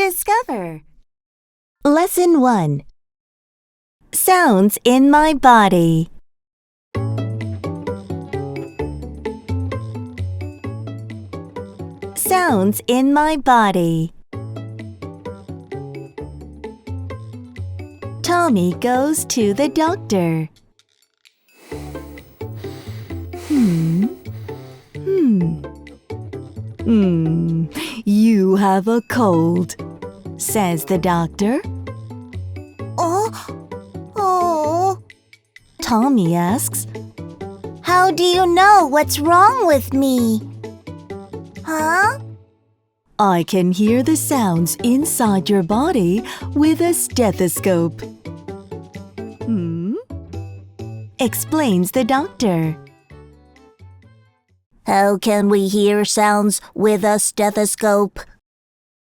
Discover. Lesson 1. Sounds in my body. Sounds in my body. Tommy goes to the doctor. You have a cold, says the doctor. Oh. Tommy asks, How do you know what's wrong with me? Huh? I can hear the sounds inside your body with a stethoscope. Explains the doctor. How can we hear sounds with a stethoscope?